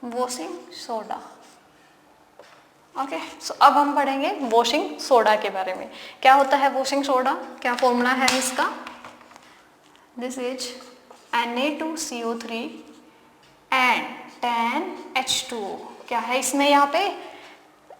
Washing soda. Okay, सो अब हम पढ़ेंगे वॉशिंग सोडा के बारे में। क्या होता है वॉशिंग सोडा, क्या फॉर्मूला है इसका? This is Na2CO3 and 10H2O। क्या है इसमें यहाँ पे?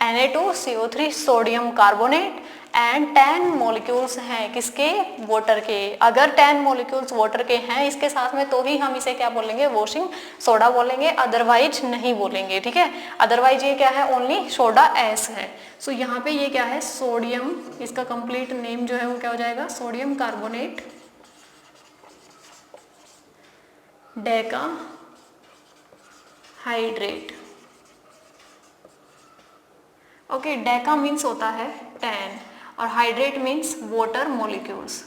Na2CO3 sodium carbonate and 10 molecules हैं किसके? वाटर के। अगर 10 मॉलिक्यूल्स वाटर के हैं इसके साथ में तो ही हम इसे क्या बोलेंगे? वॉशिंग सोडा बोलेंगे, अदरवाइज नहीं बोलेंगे, ठीक है। अदरवाइज ये क्या है? ओनली सोडा एस है। सो यहाँ पे ये क्या है? सोडियम, इसका कंप्लीट नेम जो है वो क्या हो जाएगा? Sodium carbonate Deka hydrate. Okay, Deka means होता है 10 और hydrate means water molecules.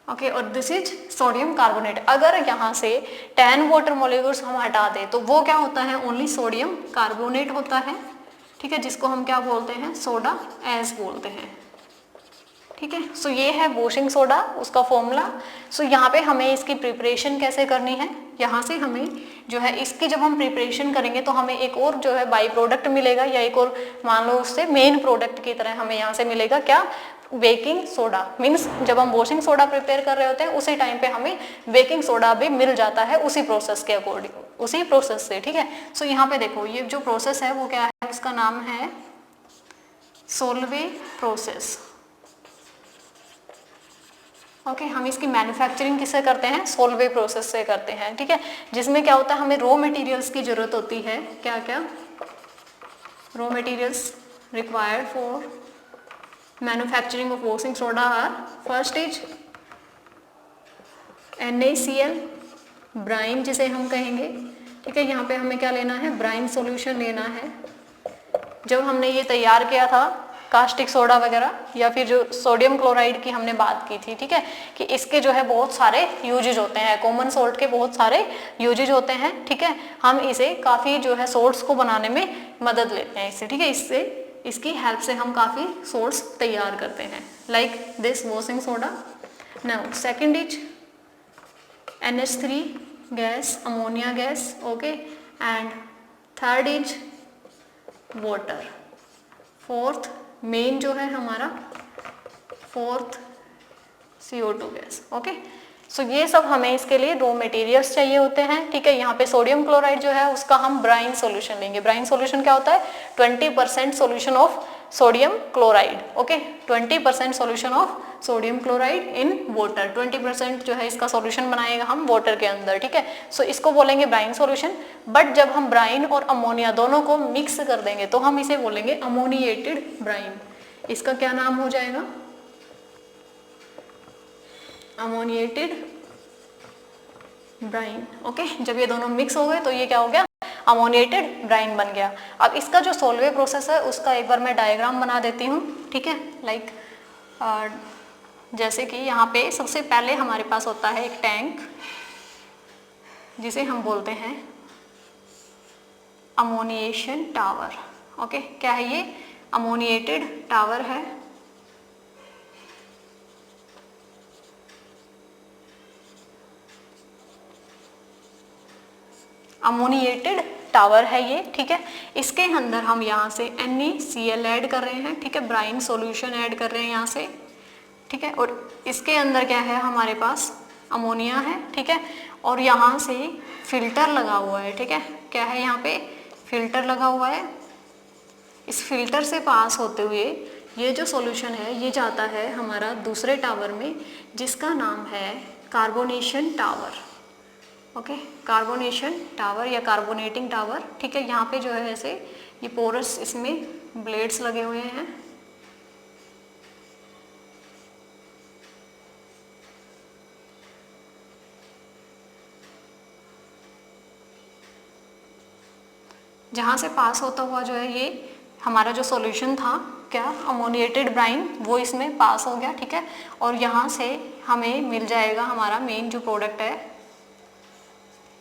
Okay, और दिस इज सोडियम कार्बोनेट। अगर यहाँ से 10 वाटर मॉलिक्यूल्स हम हटा दें तो वो क्या होता है? ओनली सोडियम कार्बोनेट होता है, ठीक है, जिसको हम क्या बोलते हैं? सोडा एस बोलते हैं, ठीक है। सो ये है वॉशिंग सोडा, उसका फॉर्मूला। सो यहाँ पे हमें इसकी प्रिपरेशन कैसे करनी है? यहाँ से हमें जो है इसकी जब हम प्रिपरेशन करेंगे तो हमें एक और जो है बाई प्रोडक्ट मिलेगा, या एक और मान लो उससे मेन प्रोडक्ट की तरह हमें यहाँ से मिलेगा क्या? Baking soda. मीन्स जब हम वॉशिंग सोडा प्रिपेयर कर रहे होते हैं उसी टाइम पे हमें बेकिंग सोडा भी मिल जाता है उसी प्रोसेस के अकॉर्डिंग, उसी प्रोसेस से, ठीक है। सो यहाँ पे देखो ये जो प्रोसेस है वो क्या है? उसका नाम है सोलवे प्रोसेस। ओके, हम इसकी मैन्युफैक्चरिंग किससे करते हैं? सोलवे प्रोसेस से करते हैं, ठीक है। जिसमें क्या होता है? हमें रॉ मटेरियल्स की जरूरत होती है। क्या क्या raw materials required for manufacturing of washing soda are, first is NaCl, brine जिसे हम कहेंगे, ठीक है। यहाँ पे हमें क्या लेना है? ब्राइन सॉल्यूशन लेना है। जब हमने ये तैयार किया था कास्टिक सोडा वगैरह, या फिर जो सोडियम क्लोराइड की हमने बात की थी, ठीक है, कि इसके जो है बहुत सारे यूजेज होते हैं, कॉमन सोल्ट के बहुत सारे यूजेज होते हैं, ठीक है। हम इसे काफ़ी जो है सोल्ट्स को बनाने में मदद लेते हैं इससे, ठीक है। इससे इसकी हेल्प से हम काफ़ी सोल्ट्स तैयार करते हैं, like this washing soda. Now second is NH3 gas, ammonia gas, okay, and third is water. Fourth main जो है हमारा, फोर्थ CO2 गैस, ओके। सो ये सब हमें इसके लिए रॉ मटेरियल्स चाहिए होते हैं, ठीक है। यहाँ पे सोडियम क्लोराइड जो है उसका हम ब्राइन सॉल्यूशन लेंगे। ब्राइन सॉल्यूशन क्या होता है? 20% solution of sodium chloride, okay, 20% solution of sodium chloride in water, 20% जो है इसका सॉल्यूशन बनाएगा हम वाटर के अंदर, ठीक है। सो इसको बोलेंगे ब्राइन सॉल्यूशन। बट जब हम ब्राइन और अमोनिया दोनों को मिक्स कर देंगे तो हम इसे बोलेंगे अमोनिएटेड ब्राइन। इसका क्या नाम हो जाएगा? Ammoniated brine, okay. जब ये दोनों मिक्स हो गए तो ये क्या हो गया? अमोनिएटेड ब्राइन बन गया। अब इसका जो सोलवे प्रोसेस है उसका एक बार मैं डायग्राम बना देती हूँ, ठीक है। लाइक जैसे कि यहाँ पे सबसे पहले हमारे पास होता है एक टैंक जिसे हम बोलते हैं अमोनिएशन टावर, ओके। क्या है ये? अमोनिएटेड टावर है। अमोनिएटेड टावर है ये, ठीक है। इसके अंदर हम यहाँ से NaCl ऐड कर रहे हैं, ठीक है, ब्राइन सॉल्यूशन ऐड कर रहे हैं यहाँ से, ठीक है। और इसके अंदर क्या है? हमारे पास अमोनिया है, ठीक है। और यहाँ से फिल्टर लगा हुआ है, ठीक है। क्या है? यहाँ पे फिल्टर लगा हुआ है। इस फिल्टर से पास होते हुए ये जो सॉल्यूशन है ये जाता है हमारा दूसरे टावर में जिसका नाम है carbonation tower, okay, carbonation tower या कार्बोनेटिंग टावर, ठीक है। यहाँ पे जो है ऐसे ये पोरस, इसमें ब्लेड्स लगे हुए हैं, जहाँ से पास होता हुआ जो है ये हमारा जो सॉल्यूशन था क्या, अमोनिएटेड ब्राइन, वो इसमें पास हो गया, ठीक है। और यहाँ से हमें मिल जाएगा हमारा मेन जो प्रोडक्ट है,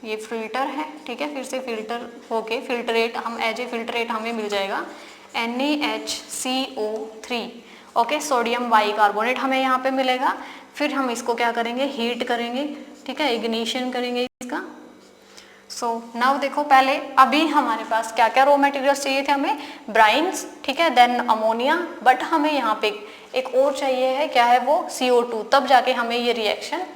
ये फिल्टर है, ठीक है। फिर से फिल्टर होके फिल्टरेट, हम एज ए फिल्टरेट हमें मिल जाएगा NaHCO3, ओके, सोडियम बाइकार्बोनेट हमें यहाँ पे मिलेगा। फिर हम इसको क्या करेंगे? हीट करेंगे, ठीक है, इग्निशन करेंगे इसका। सो नाउ देखो, पहले अभी हमारे पास क्या क्या रॉ मटेरियल्स चाहिए थे हमें, ब्राइन्स, ठीक है, देन अमोनिया, बट हमें यहाँ पे एक और चाहिए है, क्या है वो, CO2, तब जाके हमें ये रिएक्शन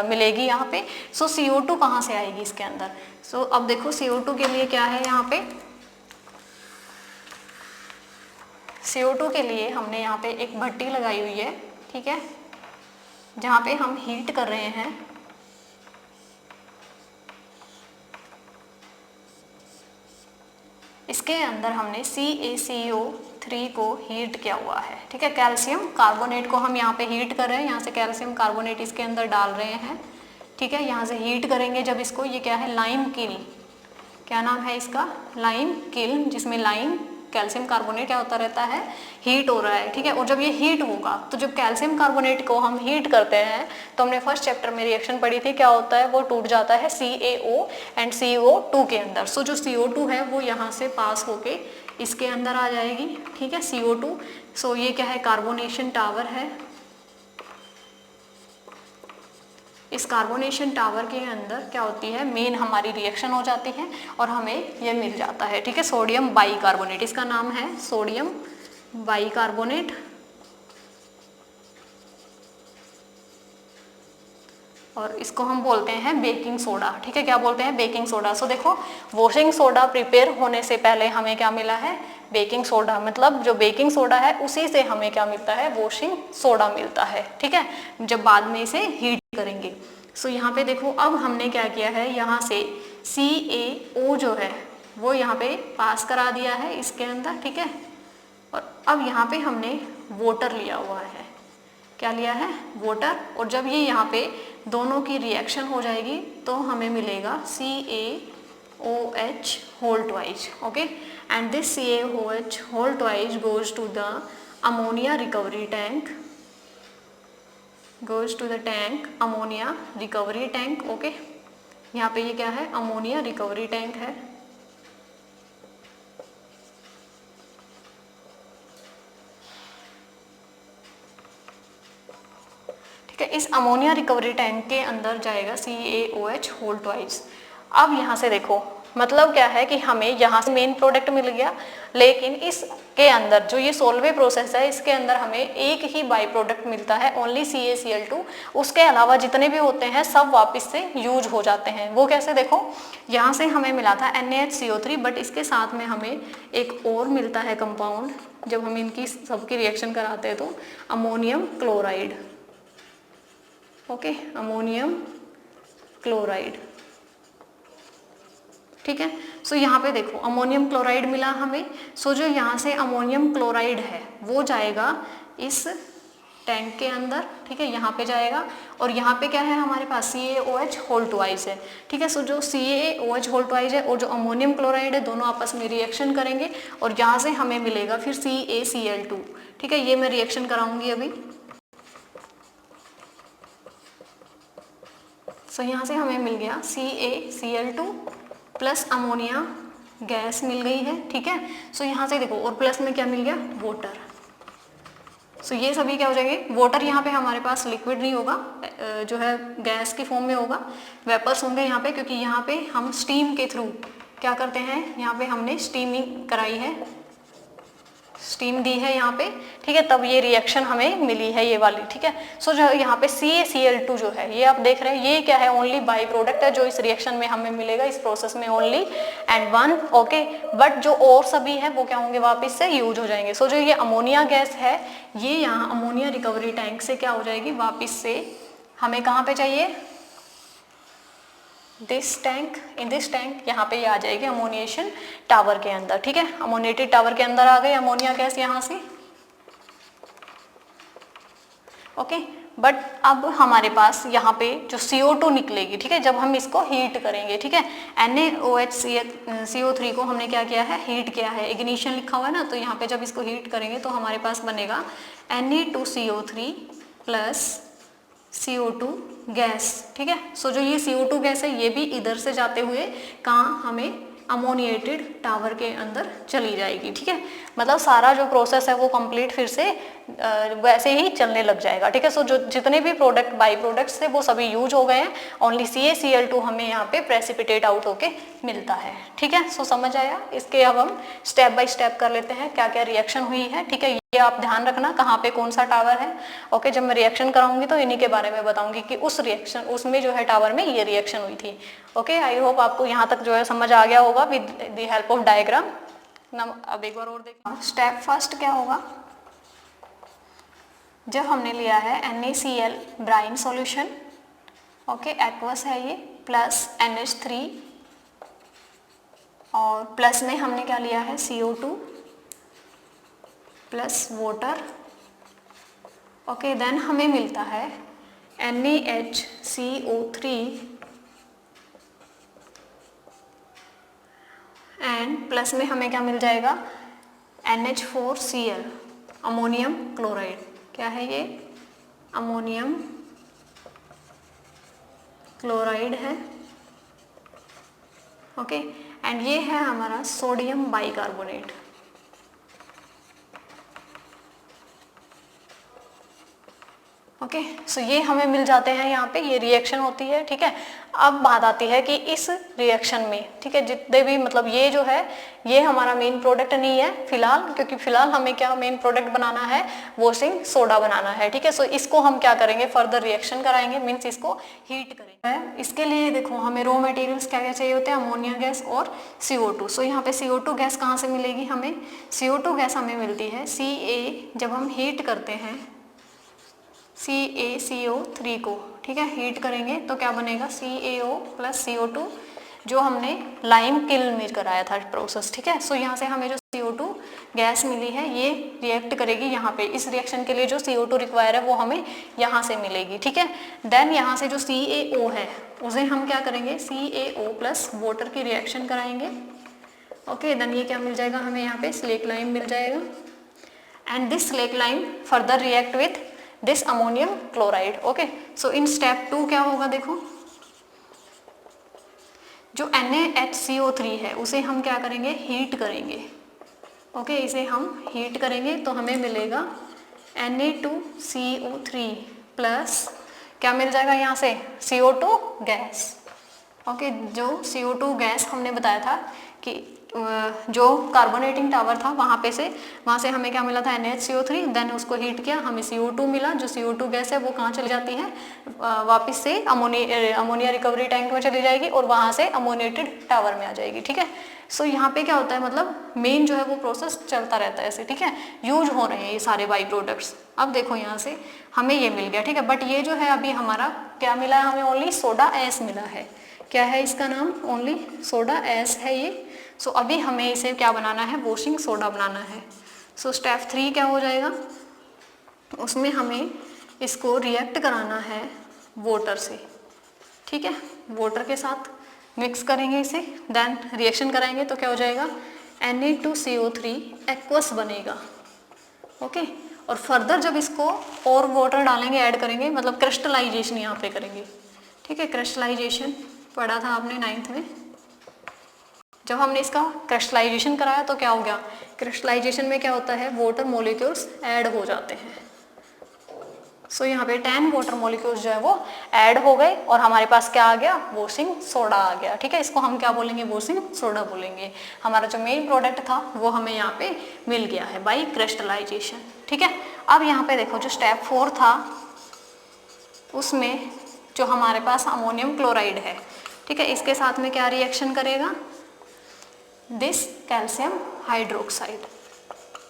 मिलेगी यहाँ पे। सो CO2 कहाँ से आएगी इसके अंदर। सो अब देखो CO2 के लिए क्या है यहाँ पे, CO2 के लिए हमने यहाँ पे एक भट्टी लगाई हुई है, ठीक है, जहाँ पे हम हीट कर रहे हैं। इसके अंदर हमने CaCO3 को हीट किया हुआ है, ठीक है, कैल्शियम कार्बोनेट को हम यहाँ पे हीट कर रहे हैं, यहाँ से कैल्शियम कार्बोनेट इसके अंदर डाल रहे हैं, ठीक है, यहाँ से हीट करेंगे जब इसको, ये क्या है, लाइम किल, क्या नाम है इसका, लाइम किल, जिसमें लाइम कैल्शियम कार्बोनेट क्या होता रहता है, हीट हो रहा है, ठीक है। और जब ये हीट होगा तो जब कैल्शियम कार्बोनेट को हम हीट करते हैं तो हमने फर्स्ट चैप्टर में रिएक्शन पढ़ी थी, क्या होता है, वो टूट जाता है CaO एंड CO2 के अंदर। सो जो CO2 है वो यहाँ से पास होके इसके अंदर आ जाएगी, ठीक है, CO2। सो ये क्या है, कार्बोनेशन टावर है। इस कार्बोनेशन टावर के अंदर क्या होती है, मेन हमारी रिएक्शन हो जाती है और हमें ये मिल जाता है, ठीक है, सोडियम बाइकार्बोनेट, इसका नाम है सोडियम बाइकार्बोनेट। और इसको हम बोलते हैं बेकिंग सोडा, ठीक है, क्या बोलते हैं, बेकिंग सोडा। सो देखो, वॉशिंग सोडा प्रिपेयर होने से पहले हमें क्या मिला है, बेकिंग सोडा, मतलब जो बेकिंग सोडा है उसी से हमें क्या मिलता है, वॉशिंग सोडा मिलता है, ठीक है, जब बाद में इसे हीट करेंगे। सो यहाँ पे देखो, अब हमने क्या किया है, यहाँ से CaO जो है वो यहाँ पे पास करा दिया है इसके अंदर, ठीक है, और अब यहाँ पे हमने वाटर लिया हुआ है, क्या लिया है, वाटर। और जब ये यहाँ पे दोनों की रिएक्शन हो जाएगी तो हमें मिलेगा CaOH whole twice, okay, and this CaOH whole twice goes to the ammonia recovery tank, goes to the tank, ammonia recovery tank, okay. यहाँ पे ये क्या है, अमोनिया रिकवरी टैंक है, ठीक है। इस अमोनिया रिकवरी टैंक के अंदर जाएगा CaOH होल ट्वाइस। अब यहाँ से देखो, मतलब क्या है कि हमें यहाँ से मेन प्रोडक्ट मिल गया, लेकिन इसके अंदर जो ये सोलवे प्रोसेस है इसके अंदर हमें एक ही बाई प्रोडक्ट मिलता है, ओनली CaCl2। उसके अलावा जितने भी होते हैं सब वापस से यूज हो जाते हैं। वो कैसे, देखो, यहाँ से हमें मिला था NaHCO3, बट इसके साथ में हमें एक और मिलता है कंपाउंड, जब हम इनकी सबकी रिएक्शन कराते हैं तो ammonium chloride, okay, ammonium chloride, ठीक है। सो यहाँ पे देखो अमोनियम क्लोराइड मिला हमें। सो जो यहाँ से अमोनियम क्लोराइड है वो जाएगा इस टैंक के अंदर, ठीक है, यहाँ पे जाएगा। और यहाँ पे क्या है हमारे पास, CaOH होल ट्वाइस है, ठीक है। सो जो CaOH होल ट्वाइस है और जो अमोनियम क्लोराइड है दोनों आपस में रिएक्शन करेंगे और यहाँ से हमें मिलेगा फिर CaCl2, ठीक है। ये मैं रिएक्शन कराऊंगी अभी। सो यहाँ से हमें मिल गया CaCl2 प्लस अमोनिया गैस मिल गई है, ठीक है। सो यहाँ से देखो, और प्लस में क्या मिल गया, वाटर। सो ये सभी क्या हो जाएंगे, वाटर यहाँ पे हमारे पास लिक्विड नहीं होगा, जो है गैस के फॉर्म में होगा, वेपर्स होंगे यहाँ पे, क्योंकि यहाँ पे हम स्टीम के थ्रू क्या करते हैं, यहाँ पे हमने स्टीमिंग कराई है, स्टीम दी है यहाँ पे, ठीक है, तब ये रिएक्शन हमें मिली है ये वाली, ठीक है। सो जो यहाँ पे CaCl2 जो है ये आप देख रहे हैं, ये क्या है, ओनली बाई प्रोडक्ट है जो इस रिएक्शन में हमें मिलेगा, इस प्रोसेस में only and one, okay. But जो और सभी है वो क्या होंगे, वापस से यूज हो जाएंगे। सो जो ये अमोनिया गैस है ये यहाँ अमोनिया रिकवरी टैंक से क्या हो जाएगी, वापिस से हमें कहाँ पे चाहिए, this tank, in this tank, यहाँ पे ये आ जाएगी अमोनिएशन टावर के अंदर, ठीक है। अमोनिएटेड टावर के अंदर आ गई अमोनिया गैस यहाँ से, ओके। बट अब हमारे पास यहाँ पे जो CO2 निकलेगी, ठीक है, जब हम इसको हीट करेंगे, ठीक है, NaOH CO3 को हमने क्या किया है, हीट किया है, इग्निशन लिखा हुआ है ना, तो यहाँ पे जब इसको हीट करेंगे तो हमारे पास बनेगा Na2CO3 प्लस CO2 गैस, ठीक है। सो जो ये CO2 गैस है ये भी इधर से जाते हुए कहाँ हमें अमोनिएटेड टावर के अंदर चली जाएगी। ठीक है, मतलब सारा जो प्रोसेस है वो कंप्लीट फिर से वैसे ही चलने लग जाएगा। ठीक है, सो जो जितने भी प्रोडक्ट बाई प्रोडक्ट्स थे वो सभी यूज हो गए हैं, ओनली CaCl2 हमें यहाँ पे प्रेसिपिटेट आउट होके मिलता है। ठीक है, सो समझ आया। इसके अब हम स्टेप बाय स्टेप कर लेते हैं क्या क्या रिएक्शन हुई है। ठीक है, ये आप ध्यान रखना कहाँ पे कौन सा टावर है। ओके, जब मैं रिएक्शन कराऊंगी तो इन्हीं के बारे में बताऊंगी कि उस रिएक्शन उसमें जो है टावर में ये रिएक्शन हुई थी। ओके, आई होप आपको यहाँ तक जो है समझ आ गया होगा with the help of diagram. अब एक बार और देखो, स्टेप फर्स्ट क्या होगा, जब हमने लिया है NaCl brine solution, okay aqueous है ये, प्लस NH3 और प्लस में हमने क्या लिया है CO2 plus water. Okay, then हमें मिलता है NaHCO3 एंड प्लस में हमें क्या मिल जाएगा NH4Cl अमोनियम क्लोराइड। क्या है ये, अमोनियम क्लोराइड है। ओके, एंड ये है हमारा सोडियम बाइकार्बोनेट। ओके, सो ये हमें मिल जाते हैं, यहाँ पे ये रिएक्शन होती है। ठीक है, अब बात आती है कि इस रिएक्शन में, ठीक है, जितने भी मतलब ये जो है ये हमारा मेन प्रोडक्ट नहीं है फिलहाल, क्योंकि फिलहाल हमें क्या मेन प्रोडक्ट बनाना है, वॉशिंग सोडा बनाना है। ठीक है, सो इसको हम क्या करेंगे, फर्दर रिएक्शन कराएंगे, मीन्स इसको हीट करेंगे। इसके लिए देखो हमें रॉ मटेरियल्स क्या क्या चाहिए होते हैं, अमोनिया गैस और CO2। सो यहाँ पे CO2 गैस कहाँ से मिलेगी हमें, CO2 गैस हमें मिलती है Ca, जब हम हीट करते हैं CaCO3 को, ठीक है, हीट करेंगे तो क्या बनेगा CaO प्लस CO2, जो हमने लाइम किल्न में कराया था प्रोसेस। ठीक है, सो यहाँ से हमें जो CO2 गैस मिली है ये रिएक्ट करेगी यहाँ पे, इस रिएक्शन के लिए जो CO2 रिक्वायर है वो हमें यहाँ से मिलेगी। ठीक है, देन यहाँ से जो CaO है उसे हम क्या करेंगे, CaO प्लस वाटर की रिएक्शन कराएंगे। ओके, देन ये क्या मिल जाएगा हमें यहाँ पे, स्लेक लाइम मिल जाएगा, and this slack lime further react with this ammonium chloride. Okay, so in step 2 क्या होगा, देखो जो NaHCO3 है उसे हम क्या करेंगे, हीट करेंगे। ओके, इसे हम हीट करेंगे तो हमें मिलेगा Na2CO3 प्लस क्या मिल जाएगा यहाँ से, CO2 गैस। ओके, जो CO2 गैस हमने बताया था कि जो कार्बोनेटिंग टावर था वहाँ से हमें क्या मिला था, NaHCO3, देन उसको हीट किया, हमें CO2 मिला। जो CO2 गैस है वो कहाँ चली जाती है, वापस से अमोनिया रिकवरी टैंक में चली जाएगी और वहाँ से अमोनिएटेड टावर में आ जाएगी। ठीक है, सो यहाँ पे क्या होता है, मतलब मेन जो है वो प्रोसेस चलता रहता है ऐसे। ठीक है, यूज हो रहे हैं ये सारे बाई प्रोडक्ट्स। अब देखो यहाँ से हमें ये मिल गया। ठीक है, बट ये जो है अभी हमारा क्या मिला है, हमें ओनली सोडा एस मिला है। क्या है इसका नाम, ओनली सोडा एस है ये। सो अभी हमें इसे क्या बनाना है, वॉशिंग सोडा बनाना है। सो स्टेप 3 क्या हो जाएगा, उसमें हमें इसको रिएक्ट कराना है वाटर से। ठीक है, वाटर के साथ मिक्स करेंगे इसे, देन रिएक्शन कराएंगे तो क्या हो जाएगा, Na2CO3 एक्वस बनेगा। ओके, और फर्दर जब इसको और वाटर डालेंगे, ऐड करेंगे, मतलब क्रिस्टलाइजेशन यहाँ पे करेंगे। ठीक है, क्रिस्टलाइजेशन पढ़ा था आपने 9th में। जब हमने इसका क्रिस्टलाइजेशन कराया तो क्या हो गया, क्रिस्टलाइजेशन में क्या होता है, वाटर मॉलिक्यूल्स ऐड हो जाते हैं। सो यहाँ पे 10 वाटर मॉलिक्यूल्स जो है वो ऐड हो गए और हमारे पास क्या आ गया, वॉशिंग सोडा आ गया। ठीक है, इसको हम क्या बोलेंगे, वॉशिंग सोडा बोलेंगे। हमारा जो मेन प्रोडक्ट था वो हमें यहाँ पे मिल गया है बाई क्रिस्टलाइजेशन। ठीक है, अब यहाँ पे देखो जो स्टेप 4 था उसमें जो हमारे पास अमोनियम क्लोराइड है, ठीक है, इसके साथ में क्या रिएक्शन करेगा, this calcium hydroxide.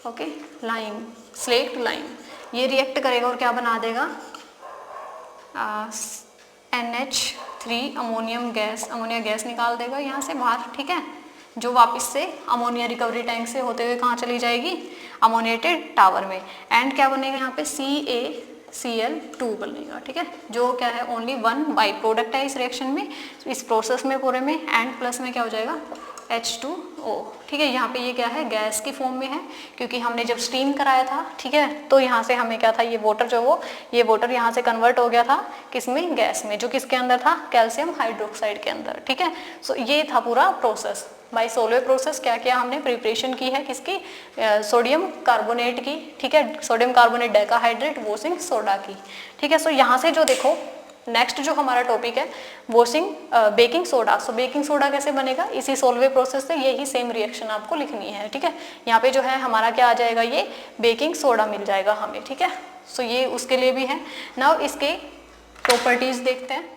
Okay, lime, slaked lime, ये रिएक्ट करेगा और क्या बना देगा, NH3 अमोनिया गैस निकाल देगा यहाँ से बाहर। ठीक है, जो वापस से अमोनिया रिकवरी टैंक से होते हुए कहाँ चली जाएगी, अमोनिएटेड टावर में। एंड क्या बनेगा यहाँ पे, CaCl2 बनेगा। ठीक है, जो क्या है, ओनली 1 बाई प्रोडक्ट है इस रिएक्शन में, इस प्रोसेस में पूरे में। एंड प्लस में क्या हो जाएगा, H2O, ठीक है। यहाँ पे ये क्या है, गैस की फॉर्म में है, क्योंकि हमने जब स्टीम कराया था, ठीक है, तो यहाँ से हमें क्या था, ये वाटर जो वो ये वाटर यहाँ से कन्वर्ट हो गया था किसमें, गैस में, जो किसके अंदर था, कैल्शियम हाइड्रोक्साइड के अंदर, ठीक है। सो ये था पूरा प्रोसेस। बाय सोलवे प्रोसेस क्या किया हमने, प्रिपरेशन की है किसकी, सोडियम कार्बोनेट की, ठीक है, sodium carbonate decahydrate washing soda की, ठीक है। सो यहाँ से जो देखो नेक्स्ट जो हमारा टॉपिक है वॉशिंग बेकिंग सोडा। सो बेकिंग सोडा कैसे बनेगा, इसी सोलवे प्रोसेस से यही सेम रिएक्शन आपको लिखनी है, ठीक है। यहाँ पे जो है हमारा क्या आ जाएगा, ये बेकिंग सोडा मिल जाएगा हमें, ठीक है। सो ये उसके लिए भी है। नाउ इसके प्रॉपर्टीज देखते हैं।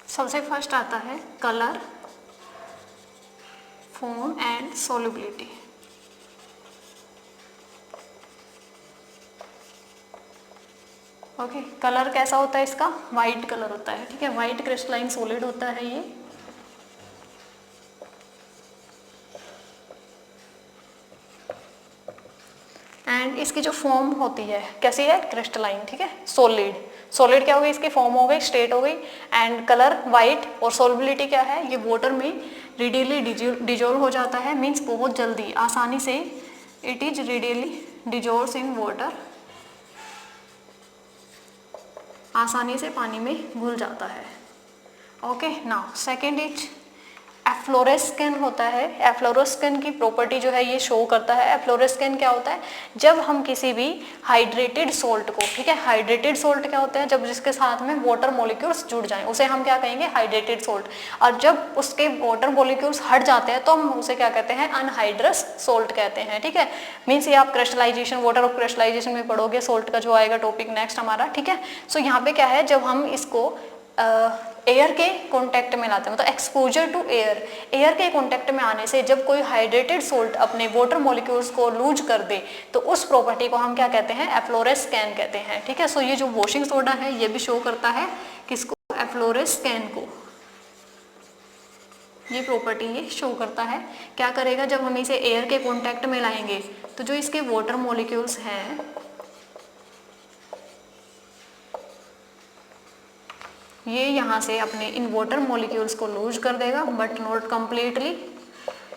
सबसे फर्स्ट आता है colour, form and solubility. Okay, colour कैसा होता है इसका, वाइट कलर होता है, ठीक है, वाइट क्रिस्टलाइन सॉलिड होता है ये। एंड इसकी जो फॉर्म होती है कैसी है, क्रिस्टलाइन, ठीक है, सॉलिड। सॉलिड क्या हो गई, इसकी फॉर्म हो गई, स्टेट हो गई। एंड कलर वाइट, और सोल्युबिलिटी क्या है, ये वाटर में रेडियली डिजोल्व हो जाता है, मीन्स बहुत जल्दी आसानी से, it is radially dissolves in water, आसानी से पानी में घुल जाता है। ओके, नाउ सेकेंड इज एफ्लोरेस्केन होता है। एफ्लोरेस्केन की प्रॉपर्टी जो है ये शो करता है। एफ्लोरेस्केन क्या होता है, जब हम किसी भी हाइड्रेटेड सोल्ट को, ठीक है, हाइड्रेटेड सोल्ट क्या होता है, जब जिसके साथ में वाटर मॉलिक्यूल्स जुड़ जाएं उसे हम क्या कहेंगे, हाइड्रेटेड सोल्ट। और जब उसके वाटर मॉलिक्यूल्स हट जाते हैं तो हम उसे क्या कहते हैं, अनहाइड्रस सोल्ट कहते हैं, ठीक है। मीन्स ये आप क्रिस्टलाइजेशन, वाटर ऑफ क्रिस्टलाइजेशन में पढ़ोगे, सोल्ट का जो आएगा टॉपिक नेक्स्ट हमारा, ठीक है। सो यहाँ पे क्या है, जब हम इसको एयर के कांटेक्ट में लाते हैं, मतलब एक्सपोजर टू एयर, एयर के कांटेक्ट में आने से जब कोई हाइड्रेटेड सोल्ट अपने वाटर मॉलिक्यूल्स को लूज कर दे तो उस प्रॉपर्टी को हम क्या कहते हैं, एफ्लोरेस्केन कहते हैं, ठीक है। सो ये जो वॉशिंग सोडा है ये भी शो करता है किसको, एफ्लोरेस्केन को, ये प्रॉपर्टी ये शो करता है। क्या करेगा, जब हम इसे एयर के कांटेक्ट में लाएंगे तो जो इसके वाटर मॉलिक्यूल्स हैं ये यहाँ से अपने इन वाटर मॉलिक्यूल्स को लूज कर देगा, but not completely.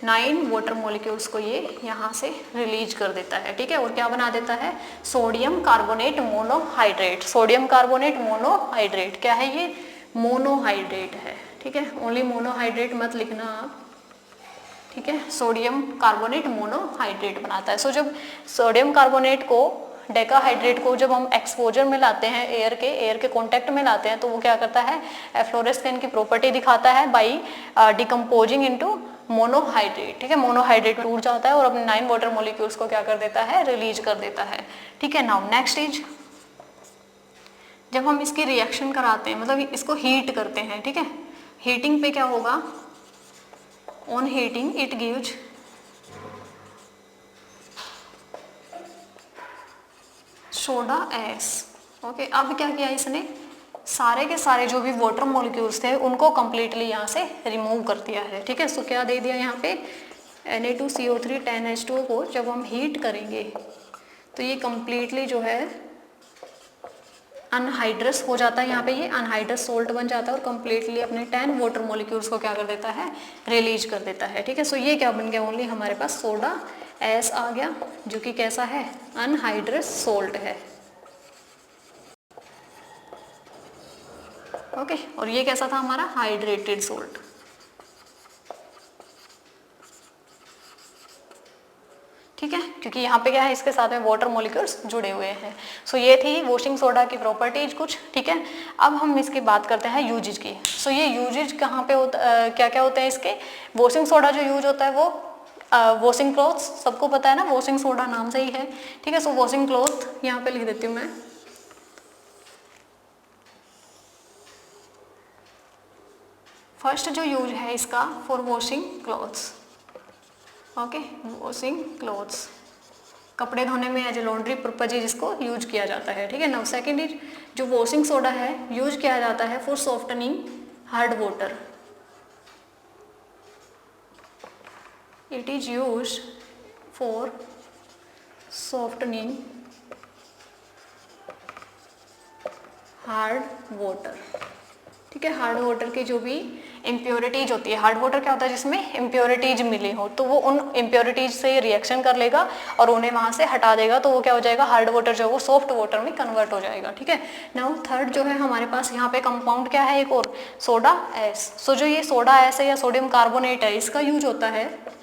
9 water molecules को ये यहाँ से रिलीज कर देता है, ठीक है। और क्या बना देता है, sodium carbonate monohydrate. Sodium carbonate monohydrate क्या है, ये मोनोहाइड्रेट है, ठीक है। ओनली मोनोहाइड्रेट मत लिखना आप, ठीक है। सोडियम कार्बोनेट मोनोहाइड्रेट बनाता है। सो जब सोडियम कार्बोनेट को, डेकाहाइड्रेट को जब हम एक्सपोजर में लाते हैं, एयर के कांटेक्ट में लाते हैं, तो वो क्या करता है, एफ्लोरेस्केन की प्रॉपर्टी दिखाता है बाय डिकम्पोजिंग इनटू मोनोहाइड्रेट, ठीक है। मोनोहाइड्रेट टूट जाता है और अपने 9 वाटर मॉलिक्यूल्स को क्या कर देता है, रिलीज कर देता है, ठीक है। नाउ नेक्स्ट इज, जब हम इसकी रिएक्शन कराते हैं, मतलब इसको हीट करते हैं, ठीक है, हीटिंग पे क्या होगा, on heating it gives soda S. Okay, अब क्या किया इसने, सारे के सारे जो भी वाटर मॉलिक्यूल्स थे उनको कंप्लीटली यहाँ से रिमूव कर दिया है, ठीक है। सो क्या दे दिया यहाँ पे, Na2CO3 10H2O को जब हम हीट करेंगे तो ये कंप्लीटली जो है अनहाइड्रस हो जाता है, यहाँ पे ये अनहाइड्रस सोल्ट बन जाता है और कंप्लीटली अपने 10 वाटर मॉलिक्यूल्स को क्या कर देता है, रिलीज कर देता है, ठीक है। सो ये क्या बन गया, ओनली हमारे पास सोडा एस आ गया, जो कि कैसा है, अनहाइड्रस सोल्ट है, ओके। और ये कैसा था हमारा, हाइड्रेटेड सोल्ट, ठीक है, क्योंकि यहाँ पे क्या है, इसके साथ में वाटर मॉलिक्यूल्स जुड़े हुए हैं। सो ये थी वॉशिंग सोडा की प्रॉपर्टीज कुछ, ठीक है। अब हम इसकी बात करते हैं यूजेज की। सो ये यूजेज कहाँ पे होता, क्या क्या होते हैं इसके, वॉशिंग सोडा जो यूज होता है वो वॉशिंग क्लॉथ्स, सबको पता है ना, वॉशिंग सोडा नाम से ही है, ठीक है। सो वॉशिंग क्लॉथ यहाँ पे लिख देती हूँ मैं, फर्स्ट जो यूज है इसका for washing clothes, okay, washing clothes, कपड़े धोने में एज ए लॉन्ड्री पर्पज इसको यूज किया जाता है, ठीक है। नाउ सेकेंड इज, जो वॉशिंग सोडा है यूज किया जाता है for softening hard water, it is used for softening hard water. ठीक है, हार्ड वाटर की जो भी इम्प्योरिटीज होती है, हार्ड वाटर क्या होता है जिसमें इम्प्योरिटीज मिली हो, तो वो उन इम्प्योरिटीज से रिएक्शन कर लेगा और उन्हें वहां से हटा देगा, तो वो क्या हो जाएगा, हार्ड वाटर जो है वो सॉफ्ट वाटर में कन्वर्ट हो जाएगा। ठीक है, नाउ थर्ड जो है हमारे पास यहाँ पे कंपाउंड क्या है, एक और सोडा एस। सो जो ये सोडा एस है या सोडियम कार्बोनेट है, इसका यूज होता है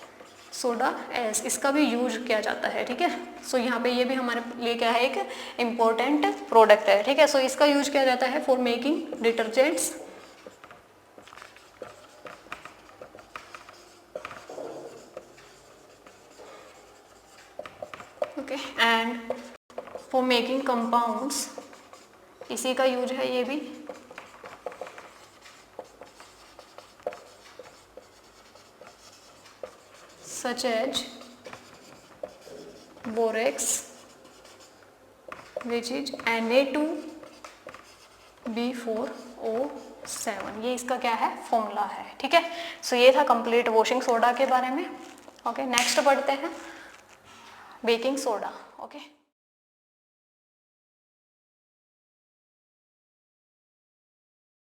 सोडा एस, इसका भी यूज किया जाता है। ठीक है, सो यहाँ पे ये भी हमारे लिए क्या है, एक इम्पोर्टेंट प्रोडक्ट है। ठीक है, सो इसका यूज किया जाता है for making detergents, okay, and for making compounds, इसी का यूज है ये भी, such as borax which is Na2B4O7, ये इसका क्या है, फॉर्मूला है। ठीक है, सो ये था कंप्लीट वॉशिंग सोडा के बारे में। ओके, नेक्स्ट पढ़ते हैं बेकिंग सोडा। ओके